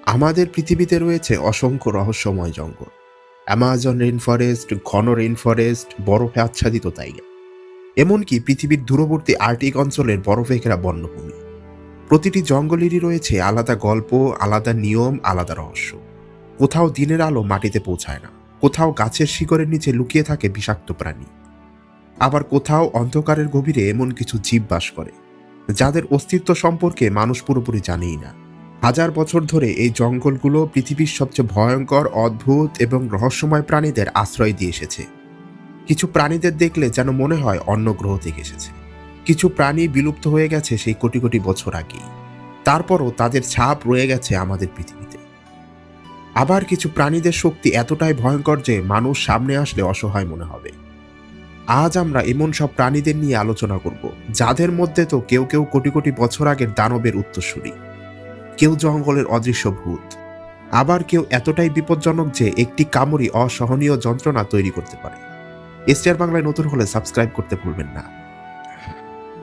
আমাদের পৃথিবীতে রয়েছে অসংখ্য রহস্যময় জঙ্গল, অ্যামাজন রেইন ফরেস্ট, ঘন রেইন ফরেস্ট, বরফে আচ্ছাদিত তাইগা, এমনকি পৃথিবীর দূরবর্তী আর্কটিক অঞ্চলের বরফে ঘেরা বন্যভূমি। প্রতিটি জঙ্গলেরই রয়েছে আলাদা গল্প, আলাদা নিয়ম, আলাদা রহস্য। কোথাও দিনের আলো মাটিতে পৌঁছায় না, কোথাও গাছের শিকড়ের নিচে লুকিয়ে থাকে বিষাক্ত প্রাণী, আবার কোথাও অন্ধকারের গভীরে এমন কিছু জীব বাস করে যাদের অস্তিত্ব সম্পর্কে মানুষ পুরোপুরি জানেই না। হাজার বছর ধরে এই জঙ্গলগুলো পৃথিবীর সবচেয়ে ভয়ঙ্কর, অদ্ভুত এবং রহস্যময় প্রাণীদের আশ্রয় দিয়ে এসেছে। কিছু প্রাণীদের দেখলে যেন মনে হয় অন্য গ্রহ থেকে এসেছে। কিছু প্রাণী বিলুপ্ত হয়ে গেছে সেই কোটি কোটি বছর আগেই, তারপরও তাদের ছাপ রয়ে গেছে আমাদের পৃথিবীতে। আবার কিছু প্রাণীদের শক্তি এতটাই ভয়ঙ্কর যে মানুষ সামনে আসলে অসহায় মনে হবে। আজ আমরা এমন সব প্রাণীদের নিয়ে আলোচনা করব যাদের মধ্যে তো কেউ কেউ কোটি কোটি বছর আগের দানবের উত্তরসূরি, কেউ জঙ্গলের অদৃশ্য ভূত, আবার কেউ এতটাই বিপজ্জনক যে একটি কামড়ই অসহনীয় যন্ত্রণা তৈরি করতে পারে। এসটিআর বাংলায় নতুন হলে সাবস্ক্রাইব করতে ভুলবেন না।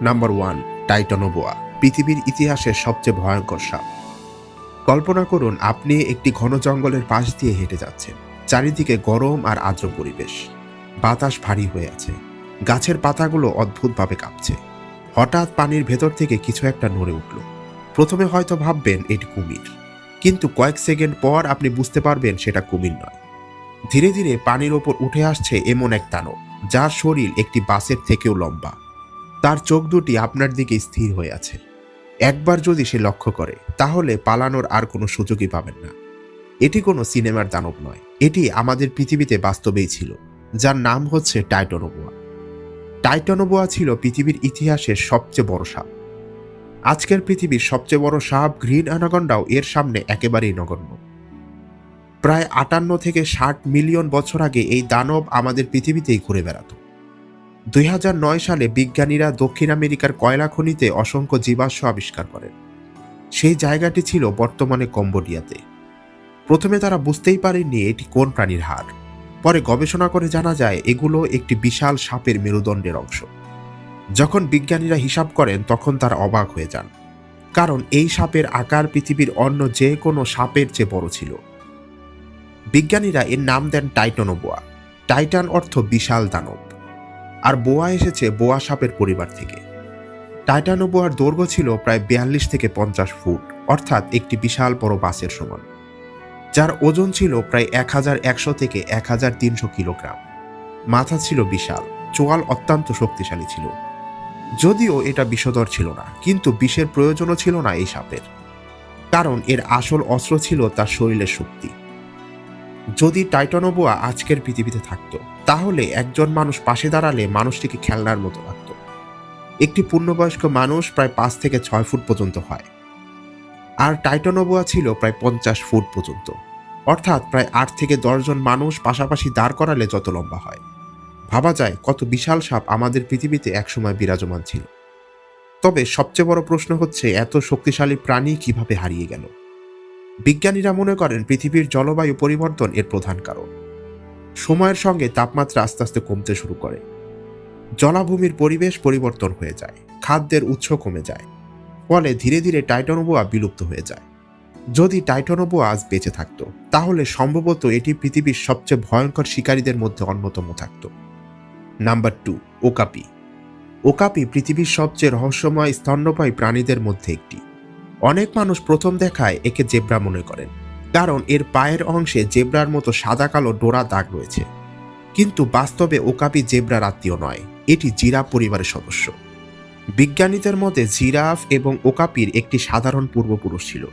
নাম্বার 1, টাইটানোবোয়া, পৃথিবীর ইতিহাসের সবচেয়ে ভয়ঙ্কর সাপ। কল্পনা করুন আপনি একটি ঘন জঙ্গলের পাশ দিয়ে হেঁটে যাচ্ছেন। চারিদিকে গরম আর আর্দ্র পরিবেশ, বাতাস ভারী হয়ে আছে, গাছের পাতাগুলো অদ্ভুতভাবে কাঁপছে। হঠাৎ পানির ভেতর থেকে কিছু একটা নড়ে উঠল। প্রথমে হয়তো ভাববেন এটি কুমির, কিন্তু কয়েক সেকেন্ড পর আপনি বুঝতে পারবেন সেটা কুমির নয়। ধীরে ধীরে পানির ওপর উঠে আসছে এমন এক দানব যার শরীর একটি বাসের থেকেও লম্বা। তার চোখ দুটি আপনার দিকে স্থির হয়ে আছে। একবার যদি সে লক্ষ্য করে তাহলে পালানোর আর কোনো সুযোগই পাবেন না। এটি কোনো সিনেমার দানব নয়, এটি আমাদের পৃথিবীতে বাস্তবেই ছিল, যার নাম হচ্ছে টাইটানোবোয়া। টাইটানোবোয়া ছিল পৃথিবীর ইতিহাসের সবচেয়ে বড় সাপ। আজকের পৃথিবীর সবচেয়ে বড় সাপ গ্রিন অ্যানাকন্ডাও এর সামনে একেবারেই নগণ্য। প্রায় 58 থেকে 60 মিলিয়ন বছর আগে এই দানব আমাদের পৃথিবীতেই ঘুরে বেড়াত। 2009 সালে বিজ্ঞানীরা দক্ষিণ আমেরিকার কয়লা খনিতে অসংখ্য জীবাশ্ম আবিষ্কার করেন। সেই জায়গাটি ছিল বর্তমানে কম্বোডিয়াতে। প্রথমে তারা বুঝতেই পারেননি এটি কোন প্রাণীর হাড়। পরে গবেষণা করে জানা যায় এগুলো একটি বিশাল সাপের মেরুদণ্ডের অংশ। যখন বিজ্ঞানীরা হিসাব করেন তখন তারা অবাক হয়ে যান, কারণ এই সাপের আকার পৃথিবীর অন্য যে কোনো সাপের চেয়ে বড় ছিল। বিজ্ঞানীরা এর নাম দেন টাইটানোবোয়া। টাইটান অর্থ বিশাল দানব, আর বোয়া এসেছে বোয়া সাপের পরিবার থেকে। টাইটানোবোয়ার দৈর্ঘ্য ছিল প্রায় 42 থেকে 50 ফুট, অর্থাৎ একটি বিশাল বড় বাসের সমান, যার ওজন ছিল প্রায় 1100 থেকে 1300 কিলোগ্রাম। মাথা ছিল বিশাল, চোয়াল অত্যন্ত শক্তিশালী ছিল। যদিও এটা বিষধর ছিল না, কিন্তু বিষের প্রয়োজনও ছিল না এই সাপের, কারণ এর আসল অস্ত্র ছিল তার শরীরের শক্তি। যদি টাইটানোবোয়া আজকের পৃথিবীতে থাকতো তাহলে একজন মানুষ পাশে দাঁড়ালে মানুষটিকে খেলনার মতো লাগত। একটি পূর্ণবয়স্ক মানুষ প্রায় 5 থেকে 6 ফুট পর্যন্ত হয়, আর টাইটানোবোয়া ছিল প্রায় 50 ফুট পর্যন্ত, অর্থাৎ প্রায় 8 থেকে 10 জন মানুষ পাশাপাশি দাঁড় করালে যত লম্বা হয়। ভাবা যায় কত বিশাল সাপ আমাদের পৃথিবীতে একসময় বিরাজমান ছিল। তবে সবচেয়ে বড় প্রশ্ন হচ্ছে এত শক্তিশালী প্রাণী কিভাবে হারিয়ে গেল। বিজ্ঞানীরা মনে করেন পৃথিবীর জলবায়ু পরিবর্তন এর প্রধান কারণ। সময়ের সঙ্গে তাপমাত্রা আস্তে আস্তে কমতে শুরু করে, জলাভূমির পরিবেশ পরিবর্তন হয়ে যায়, খাদ্যের উৎস কমে যায়, ফলে ধীরে ধীরে টাইটানোবোয়া বিলুপ্ত হয়ে যায়। যদি টাইটানোবোয়া আজ বেঁচে থাকতো তাহলে সম্ভবত এটি পৃথিবীর সবচেয়ে ভয়ঙ্কর শিকারীদের মধ্যে অন্যতম থাকত। Number 2, okapi. ওকাপি পৃথিবীর সবচেয়ে রহস্যময় স্তন্যপায়ী প্রাণীদের মধ্যে একটি। অনেক মানুষ প্রথম দেখায় একে জেব্রা মনে করেন, কারণ এর পায়ের অংশে জেব্রার মতো সাদা কালো ডোরা দাগ রয়েছে। কিন্তু বাস্তবে ওকাপি জেব্রার আত্মীয় নয়, এটি জিরাফ পরিবারের সদস্য। বিজ্ঞানীদের মতে জিরাফ এবং ওকাপির একটি সাধারণ পূর্বপুরুষ ছিল,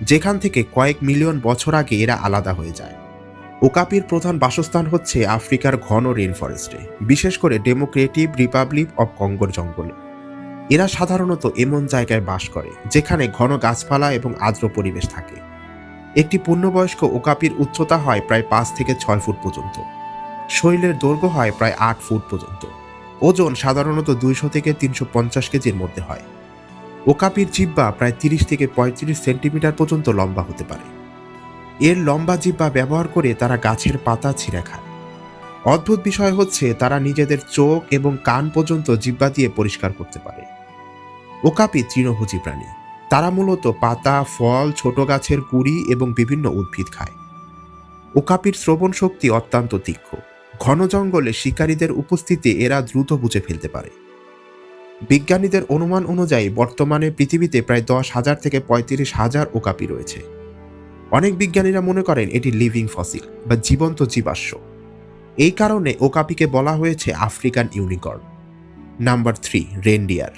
যেখান থেকে কয়েক মিলিয়ন বছর আগে এরা আলাদা হয়ে যায়। ওকাপির প্রধান বাসস্থান হচ্ছে আফ্রিকার ঘন রেইন ফরেস্টে, বিশেষ করে ডেমোক্রেটিক রিপাবলিক অব কঙ্গোর জঙ্গলে। এরা সাধারণত এমন জায়গায় বাস করে যেখানে ঘন গাছপালা এবং আর্দ্র পরিবেশ থাকে। একটি পূর্ণবয়স্ক ওকাপির উচ্চতা হয় প্রায় 5 থেকে 6 ফুট পর্যন্ত। শরীরের দৈর্ঘ্য হয় প্রায় 8 ফুট পর্যন্ত। ওজন সাধারণত 200 থেকে 350 কেজির মধ্যে হয়। ওকাপির জিহ্বা প্রায় 30 থেকে 35 সেন্টিমিটার পর্যন্ত লম্বা হতে পারে। এর লম্বা জিহ্বা ব্যবহার করে তারা গাছের পাতা ছিঁড়ে খায়। অদ্ভুত বিষয় হচ্ছে তারা নিজেদের চোখ এবং কান পর্যন্ত জিহ্বা দিয়ে পরিষ্কার করতে পারে। ওকাপি তৃণভোজী প্রাণী। তারা মূলত পাতা, ফল, ছোট গাছের কুঁড়ি এবং বিভিন্ন উদ্ভিদ খায়। ওকাপির শ্রবণ শক্তি অত্যন্ত তীক্ষ্ণ। ঘন জঙ্গলে শিকারীদের উপস্থিতি এরা দ্রুত বুঝে ফেলতে পারে। বিজ্ঞানীদের অনুমান অনুযায়ী বর্তমানে পৃথিবীতে প্রায় 10,000 থেকে 35,000 ওকাপি রয়েছে। অনেক বিজ্ঞানীরা মনে করেন এটি লিভিং ফসিল বা জীবন্ত জীবাশ্ম। এই কারণে ওকাপিকে বলা হয়েছে African unicorn. Number 3, reindeer.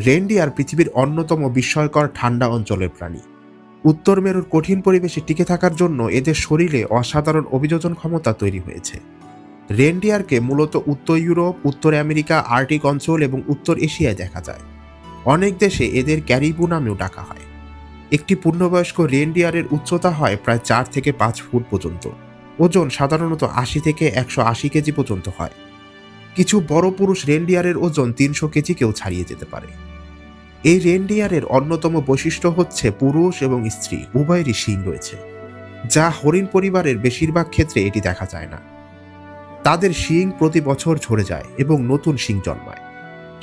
Reindeer পৃথিবীর অন্যতম বিস্ময়কর ঠান্ডা অঞ্চলের প্রাণী। উত্তর মেরুর কঠিন পরিবেশে টিকে থাকার জন্য এদের শরীরে অসাধারণ অভিযোজন ক্ষমতা তৈরি হয়েছে। রেনডিয়ারকে মূলত উত্তর ইউরোপ, উত্তর আমেরিকা, আর্কটিক অঞ্চল এবং উত্তর এশিয়ায় দেখা যায়। অনেক দেশে এদের ক্যারিবু নামেও ডাকা হয়। একটি পূর্ণবয়স্ক রেনডিয়ারের উচ্চতা হয় প্রায় 4 থেকে 5 ফুট পর্যন্ত। ওজন সাধারণত 80 থেকে 180 কেজি পর্যন্ত হয়। কিছু বড় পুরুষ রেনডিয়ারের ওজন 300 কেজিকেও ছাড়িয়ে যেতে পারে। এই রেনডিয়ারের অন্যতম বৈশিষ্ট্য হচ্ছে পুরুষ এবং স্ত্রী উভয়েরই শিং রয়েছে, যা হরিণ পরিবারের বেশিরভাগ ক্ষেত্রে এটি দেখা যায় না। তাদের শিং প্রতি বছর ঝরে যায় এবং নতুন শিং জন্মায়।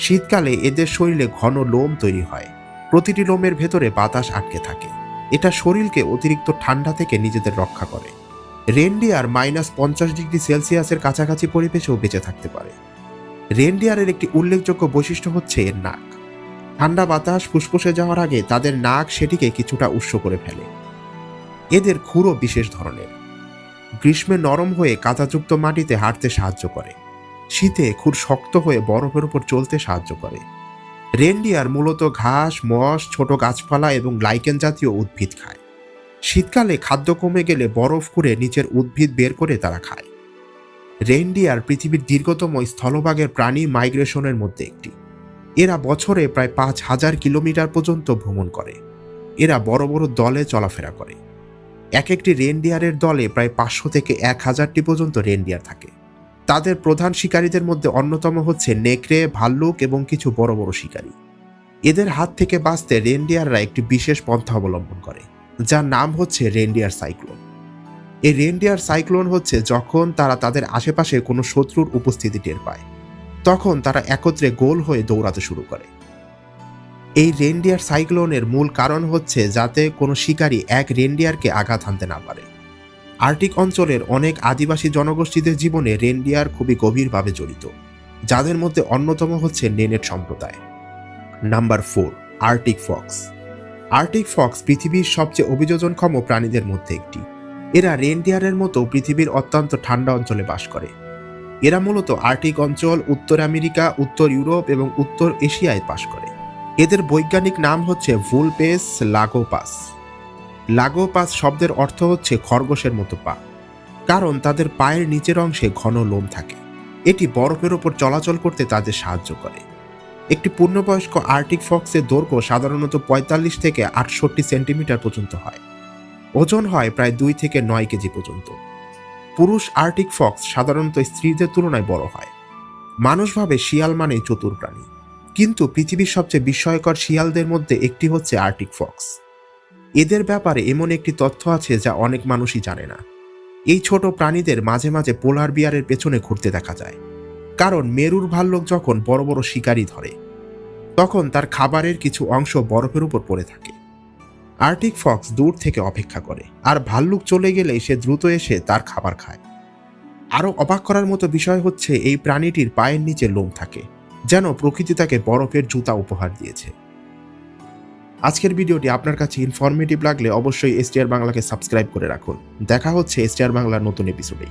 শীতকালে এদের শরীরে ঘন লোম তৈরি হয়। প্রতিটি লোমের ভেতরে বাতাস আটকে থাকে। এটা শরীরকে অতিরিক্ত ঠান্ডা থেকে নিজেদের রক্ষা করে। রেনডিয়ার -50°C কাছাকাছি পরিবেশেও বেঁচে থাকতে পারে। রেনডিয়ারের একটি উল্লেখযোগ্য বৈশিষ্ট্য হচ্ছে এর নাক। ঠান্ডা বাতাস ফুসফুসে যাওয়ার আগে তাদের নাক সেটিকে কিছুটা উষ্ণ করে ফেলে। এদের খুরও বিশেষ ধরনের। গ্রীষ্মে নরম হয়ে কাদাযুক্ত মাটিতে হাঁটতে সাহায্য করে। শীতে খুব শক্ত হয়ে বরফের উপর চলতে সাহায্য করে। রেনডিয়ার মূলত ঘাস, মস, ছোট গাছপালা এবং লাইকেন জাতীয় উদ্ভিদ খায়। শীতকালে খাদ্য কমে গেলে বরফ খুঁড়ে নিচের উদ্ভিদ বের করে তারা খায়। রেনডিয়ার পৃথিবীর দীর্ঘতম স্থলভাগের প্রাণী মাইগ্রেশনের মধ্যে একটি। এরা বছরে প্রায় 5,000 কিলোমিটার পর্যন্ত ভ্রমণ করে। এরা বড় বড় দলে চলাফেরা করে। এক একটি রেনডিয়ারের দলে প্রায় 500 থেকে 1000টি পর্যন্ত রেনডিয়ার থাকে। তাদের প্রধান শিকারীদের মধ্যে অন্যতম হচ্ছে নেকড়ে, ভাল্লুক এবং কিছু বড় বড় শিকারী। এদের হাত থেকে বাঁচতে রেনডিয়াররা একটি বিশেষ পন্থা অবলম্বন করে, যার নাম হচ্ছে রেনডিয়ার সাইক্লোন। এই রেনডিয়ার সাইক্লোন হচ্ছে যখন তারা তাদের আশেপাশে কোনো শত্রুর উপস্থিতি টের পায়, তখন তারা একত্রে গোল হয়ে দৌড়াতে শুরু করে। এই রেনডিয়ার সাইক্লোনের মূল কারণ হচ্ছে যাতে কোনো শিকারী এক রেনডিয়ারকে আঘাত হানতে না পারে। আর্কটিক অঞ্চলের অনেক আদিবাসী জনগোষ্ঠীদের জীবনে রেনডিয়ার খুবই গভীরভাবে জড়িত, যাদের মধ্যে অন্যতম হচ্ছে নেনেট সম্প্রদায়। Number 4, Arctic Fox. Arctic Fox পৃথিবীর সবচেয়ে অভিযোজনক্ষম প্রাণীদের মধ্যে একটি। এরা রেনডিয়ারের মতো পৃথিবীর অত্যন্ত ঠান্ডা অঞ্চলে বাস করে। এরা মূলত আর্কটিক অঞ্চল, উত্তর আমেরিকা, উত্তর ইউরোপ এবং উত্তর এশিয়ায় বাস করে। এদের বৈজ্ঞানিক নাম হচ্ছে ভুলপেস লাগোপাস। লাগোপাস শব্দের অর্থ হচ্ছে খরগোশের মতো পা, কারণ তাদের পায়ের নিচের অংশে ঘন লোম থাকে। এটি বরফের ওপর চলাচল করতে তাদের সাহায্য করে। একটি পূর্ণবয়স্ক আর্কটিক ফক্সের দৈর্ঘ্য সাধারণত 45 থেকে 68 সেন্টিমিটার পর্যন্ত হয়। ওজন হয় প্রায় 2 থেকে 9 কেজি পর্যন্ত। পুরুষ আর্কটিক ফক্স সাধারণত স্ত্রীদের তুলনায় বড় হয়। মানুষ ভাবে শিয়াল মানেই চতুর প্রাণী, কিন্তু পৃথিবীর সবচেয়ে বিস্ময়কর শিয়ালদের মধ্যে একটি হচ্ছে আর্কটিক ফক্স। এদের ব্যাপারে এমন একটি তথ্য আছে যা অনেক মানুষই জানে না। এই ছোট প্রাণীদের মাঝে মাঝে পোলার বিয়ারের পেছনে ঘুরতে দেখা যায়, কারণ মেরুর ভাল্লুক যখন বড় বড় শিকারি ধরে, তখন তার খাবারের কিছু অংশ বরফের উপর পড়ে থাকে। আর্কটিক ফক্স দূর থেকে অপেক্ষা করে, আর ভাল্লুক চলে গেলে সে দ্রুত এসে তার খাবার খায়। আরও অবাক করার মতো বিষয় হচ্ছে এই প্রাণীটির পায়ের নিচে লোম থাকে, যেন প্রকৃতি তাকে বরফের জুতা উপহার দিয়েছে। আজকের ভিডিওটি আপনার কাছে ইনফরমেটিভ লাগলে অবশ্যই এসটিআর বাংলাকে সাবস্ক্রাইব করে রাখুন। দেখা হচ্ছে এসটিআর বাংলার নতুন এপিসোডে।